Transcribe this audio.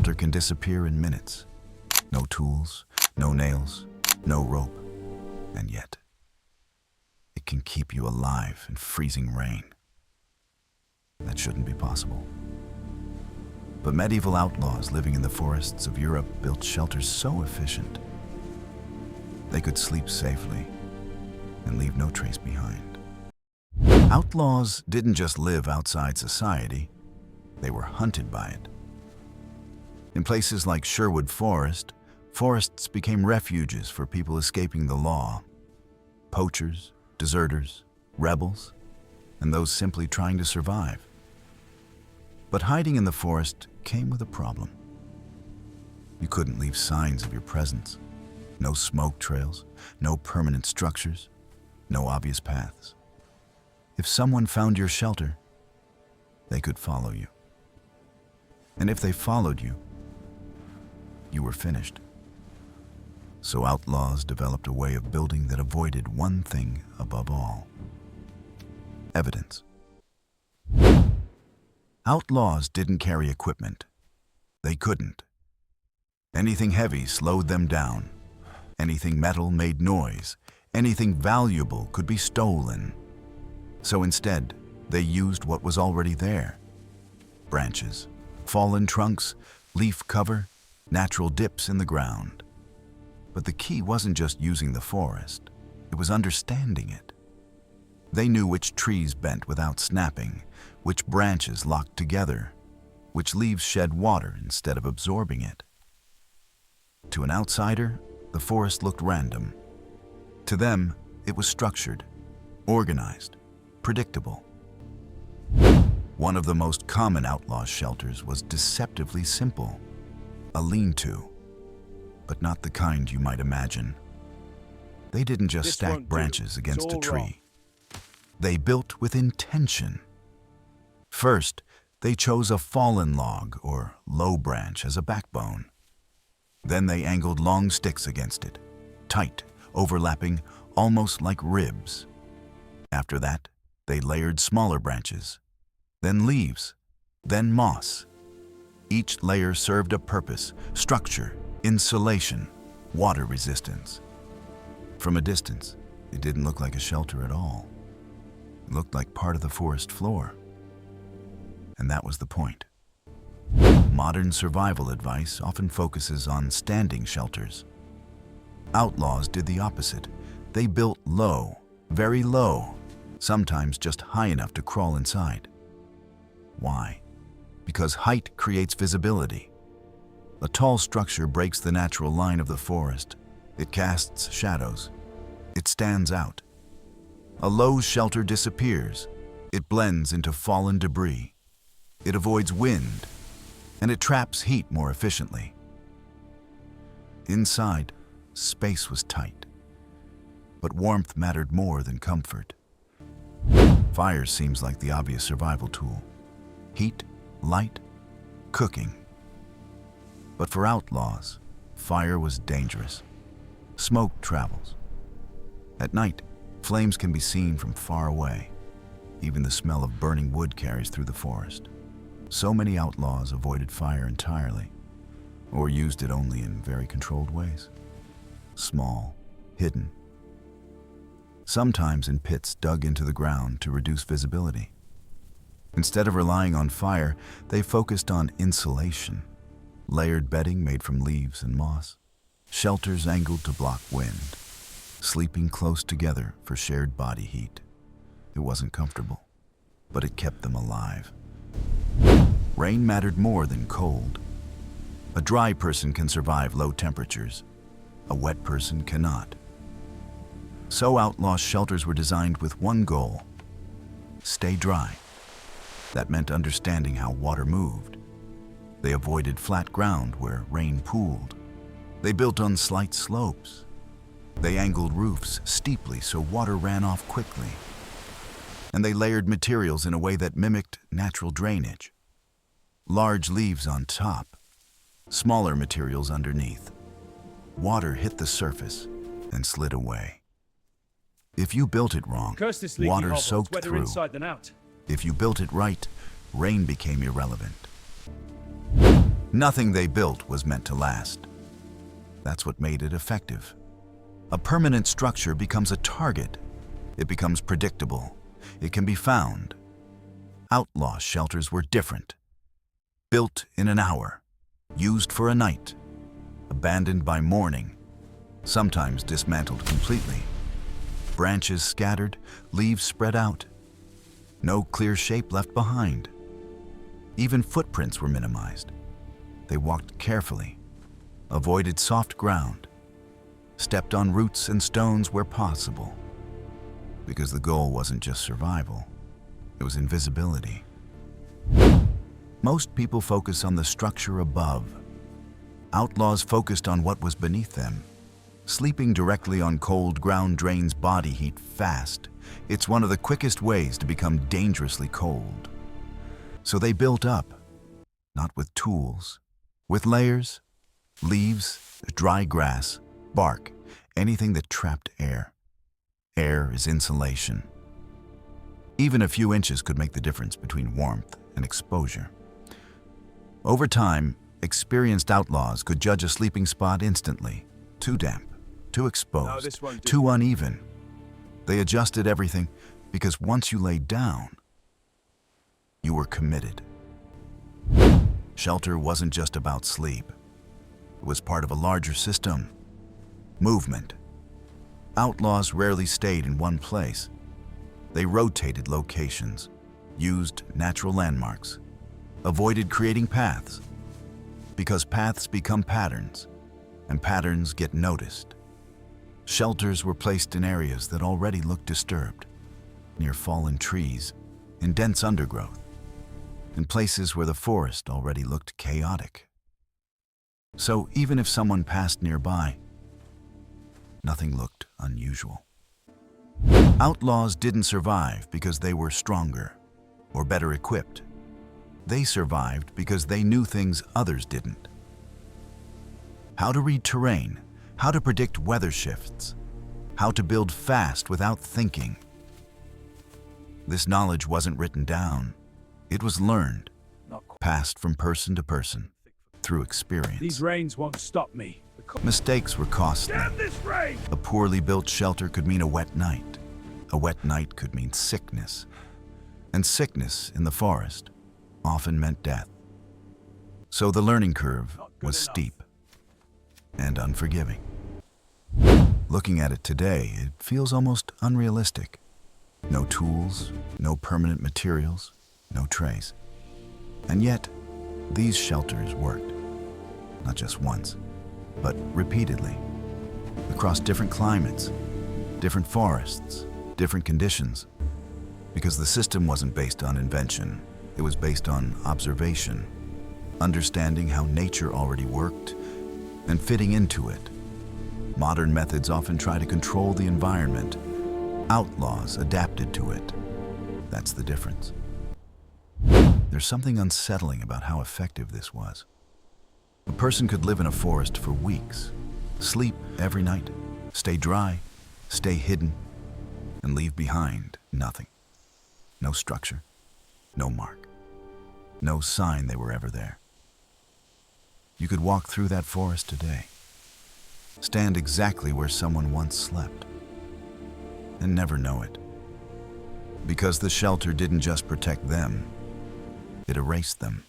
shelter can disappear in minutes. No tools, no nails, no rope, and yet it can keep you alive in freezing rain. That shouldn't be possible. But medieval outlaws living in the forests of Europe built shelters so efficient they could sleep safely and leave no trace behind. Outlaws didn't just live outside society, they were hunted by it. In places like Sherwood Forest, forests became refuges for people escaping the law. Poachers, deserters, rebels, and those simply trying to survive. But hiding in the forest came with a problem. You couldn't leave signs of your presence. No smoke trails, no permanent structures, no obvious paths. If someone found your shelter, they could follow you. And if they followed you, you were finished. So outlaws developed a way of building that avoided one thing above all: evidence. Outlaws didn't carry equipment. They couldn't. Anything heavy slowed them down. Anything metal made noise. Anything valuable could be stolen. So instead, they used what was already there: branches, fallen trunks, leaf cover, natural dips in the ground. But the key wasn't just using the forest, it was understanding it. They knew which trees bent without snapping, which branches locked together, which leaves shed water instead of absorbing it. To an outsider, the forest looked random. To them, it was structured, organized, predictable. One of the most common outlaw shelters was deceptively simple: a lean-to, but not the kind you might imagine. They didn't just stack branches against a tree. They built with intention. First, they chose a fallen log or low branch as a backbone. Then they angled long sticks against it, tight, overlapping, almost like ribs. After that, they layered smaller branches, then leaves, then moss. Each layer served a purpose: structure, insulation, water resistance. From a distance, it didn't look like a shelter at all. It looked like part of the forest floor. And that was the point. Modern survival advice often focuses on standing shelters. Outlaws did the opposite. They built low, very low, sometimes just high enough to crawl inside. Why? Because height creates visibility. A tall structure breaks the natural line of the forest. It casts shadows. It stands out. A low shelter disappears. It blends into fallen debris. It avoids wind, and it traps heat more efficiently. Inside, space was tight, but warmth mattered more than comfort. Fire seems like the obvious survival tool. Heat, light, cooking. But for outlaws, fire was dangerous. Smoke travels. At night, flames can be seen from far away. Even the smell of burning wood carries through the forest. So many outlaws avoided fire entirely, or used it only in very controlled ways. Small, hidden. Sometimes in pits dug into the ground to reduce visibility. Instead of relying on fire, they focused on insulation. Layered bedding made from leaves and moss. Shelters angled to block wind. Sleeping close together for shared body heat. It wasn't comfortable, but it kept them alive. Rain mattered more than cold. A dry person can survive low temperatures. A wet person cannot. So outlaw shelters were designed with one goal: stay dry. That meant understanding how water moved. They avoided flat ground where rain pooled. They built on slight slopes. They angled roofs steeply so water ran off quickly. And they layered materials in a way that mimicked natural drainage. Large leaves on top, smaller materials underneath. Water hit the surface and slid away. If you built it wrong, water soaked through. If you built it right, rain became irrelevant. Nothing they built was meant to last. That's what made it effective. A permanent structure becomes a target. It becomes predictable. It can be found. Outlaw shelters were different. Built in an hour, used for a night, abandoned by morning, sometimes dismantled completely. Branches scattered, leaves spread out. No clear shape left behind. Even footprints were minimized. They walked carefully, avoided soft ground, stepped on roots and stones where possible. Because the goal wasn't just survival, it was invisibility. Most people focus on the structure above. Outlaws focused on what was beneath them. Sleeping directly on cold ground drains body heat fast. It's one of the quickest ways to become dangerously cold. So they built up, not with tools, with layers, leaves, dry grass, bark, anything that trapped air. Air is insulation. Even a few inches could make the difference between warmth and exposure. Over time, experienced outlaws could judge a sleeping spot instantly. Too damp, too exposed, too uneven. They adjusted everything because once you laid down, you were committed. Shelter wasn't just about sleep. It was part of a larger system. Movement. Outlaws rarely stayed in one place. They rotated locations, used natural landmarks, avoided creating paths, because paths become patterns, and patterns get noticed. Shelters were placed in areas that already looked disturbed, near fallen trees, in dense undergrowth, in places where the forest already looked chaotic. So even if someone passed nearby, nothing looked unusual. Outlaws didn't survive because they were stronger or better equipped. They survived because they knew things others didn't. How to read terrain, how to predict weather shifts, how to build fast without thinking. This knowledge wasn't written down. It was learned, passed from person to person, through experience. These rains won't stop me. Mistakes were costly. Damn this rain! A poorly built shelter could mean a wet night. A wet night could mean sickness. And sickness in the forest often meant death. So the learning curve was steep and unforgiving. Looking at it today, it feels almost unrealistic. No tools, no permanent materials, no trays. And yet, these shelters worked. Not just once, but repeatedly, across different climates, different forests, different conditions. Because the system wasn't based on invention, it was based on observation, understanding how nature already worked, and fitting into it. Modern methods often try to control the environment. Outlaws adapted to it. That's the difference. There's something unsettling about how effective this was. A person could live in a forest for weeks, sleep every night, stay dry, stay hidden, and leave behind nothing. No structure, no mark, no sign they were ever there. You could walk through that forest today, stand exactly where someone once slept, and never know it. Because the shelter didn't just protect them, it erased them.